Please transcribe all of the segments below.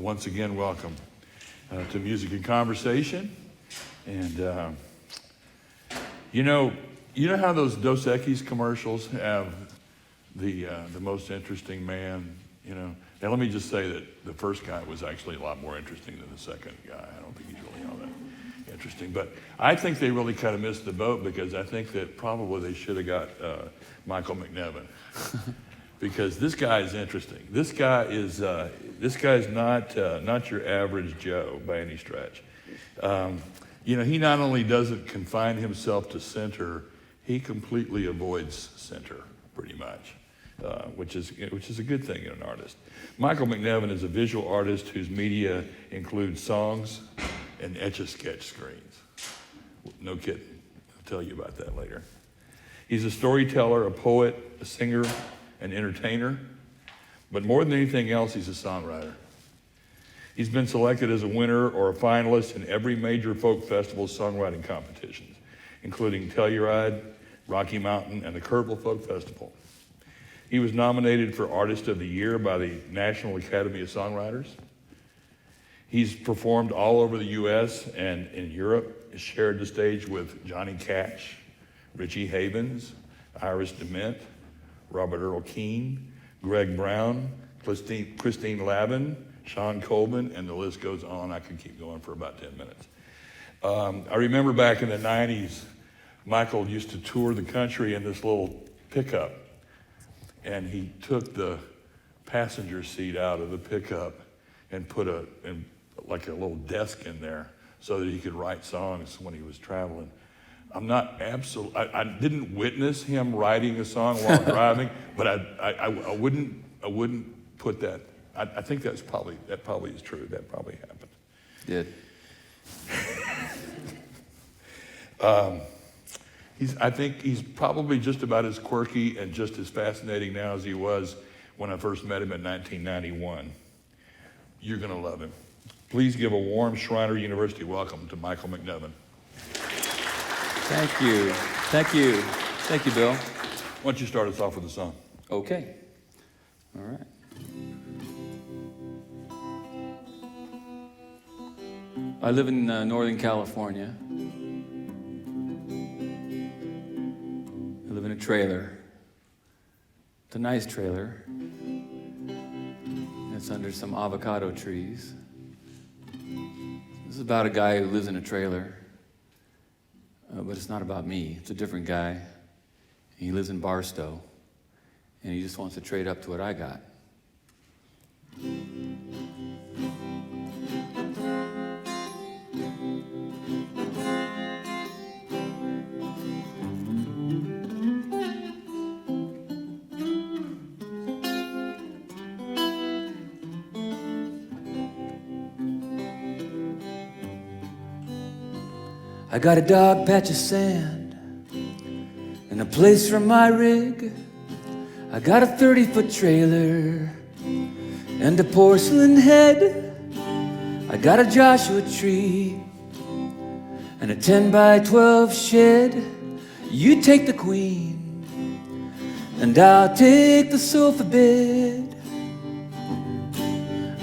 Once again, welcome to Music and Conversation. And you know how those Dos Equis commercials have the most interesting man, you know? Now let me just say that the first guy was actually a lot more interesting than the second guy. I don't think he's really all that interesting. But I think they really kind of missed the boat, because I think that probably they should have got Michael McNevin. Because this guy is interesting. This guy's not your average Joe by any stretch. You know, he not only doesn't confine himself to center, he completely avoids center, pretty much, which is a good thing in an artist. Michael McNevin is a visual artist whose media includes songs and Etch-a-Sketch screens. No kidding. I'll tell you about that later. He's a storyteller, a poet, a singer, an entertainer, but more than anything else, he's a songwriter. He's been selected as a winner or a finalist in every major folk festival songwriting competitions, including Telluride, Rocky Mountain, and the Kerrville Folk Festival. He was nominated for Artist of the Year by the National Academy of Songwriters. He's performed all over the U.S. and in Europe, shared the stage with Johnny Cash, Richie Havens, Iris Dement, Robert Earl Keen, Greg Brown, Christine Lavin, Shawn Colvin, and the list goes on. I could keep going for about 10 minutes. I remember back in the 90s, Michael used to tour the country in this little pickup, and he took the passenger seat out of the pickup and put like a little desk in there so that he could write songs when he was traveling. I'm not I didn't witness him writing a song while driving, but I wouldn't put that. I think that probably is true. That probably happened. Did. I think he's probably just about as quirky and just as fascinating now as he was when I first met him in 1991. You're gonna love him. Please give a warm Schreiner University welcome to Michael McNevin. Thank you. Thank you. Thank you, Bill. Why don't you start us off with a song? Okay. All right. I live in Northern California. I live in a trailer. It's a nice trailer. It's under some avocado trees. This is about a guy who lives in a trailer. But it's not about me. It's a different guy. He lives in Barstow, and he just wants to trade up to what I got. I got a dog patch of sand and a place for my rig. I got a 30-foot trailer and a porcelain head. I got a Joshua tree and a 10-by-12 shed. You take the queen and I'll take the sofa bed.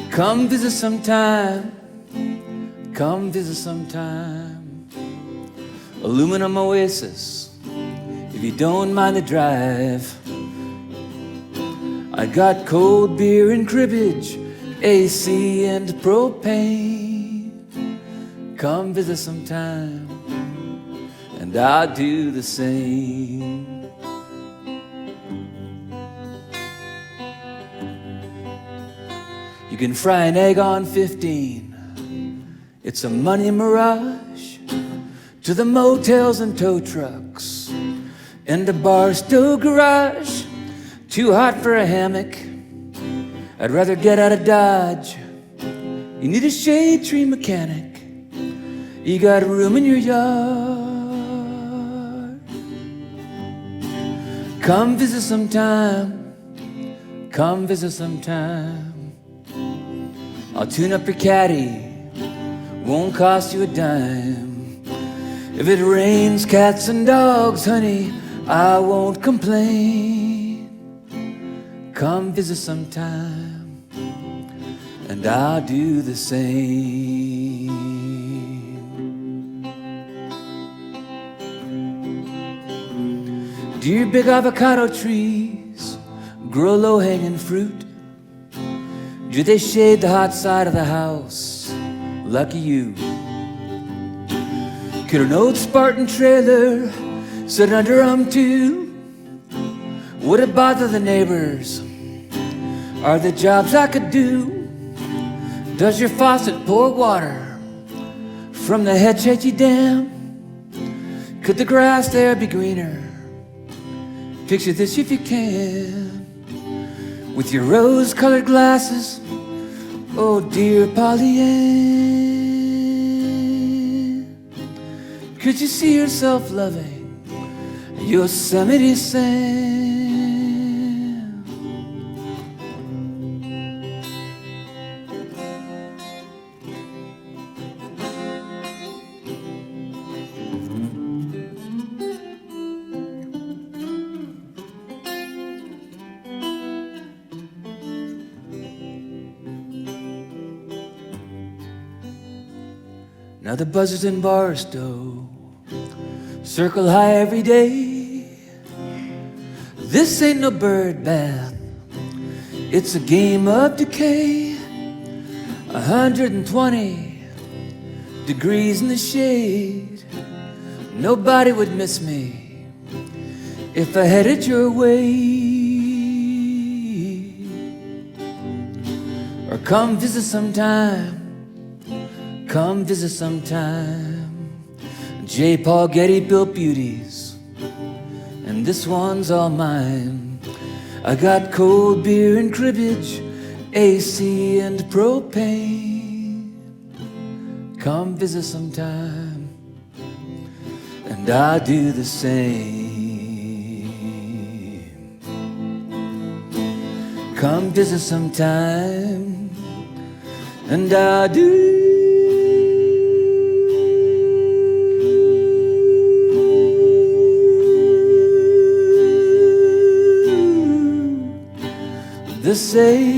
Come visit sometime. Come visit sometime. Aluminum Oasis, if you don't mind the drive. I got cold beer and cribbage, AC and propane. Come visit sometime, and I'll do the same. You can fry an egg on 15. It's a money mirage. To the motels and tow trucks and a Barstow garage. Too hot for a hammock. I'd rather get out of Dodge. You need a shade tree mechanic. You got room in your yard. Come visit sometime. Come visit sometime. I'll tune up your caddy. Won't cost you a dime. If it rains cats and dogs, honey, I won't complain. Come visit sometime, and I'll do the same. Do your big avocado trees grow low-hanging fruit? Do they shade the hot side of the house? Lucky you. Could an old Spartan trailer sit under 'em too? Would it bother the neighbors? Are there jobs I could do? Does your faucet pour water from the Hetchy Dam? Could the grass there be greener? Picture this if you can. With your rose-colored glasses, oh dear Polly Ann. Could you see yourself loving Yosemite Sam? Now the buzzards in Barstow circle high every day. This ain't no bird bath, it's a game of decay. 120 degrees in the shade. Nobody would miss me if I headed your way. Or come visit sometime. Come visit sometime. J. Paul Getty built beauties, and this one's all mine. I got cold beer and cribbage, AC and propane. Come visit sometime, and I'll do the same. Come visit sometime, and I'll do the same.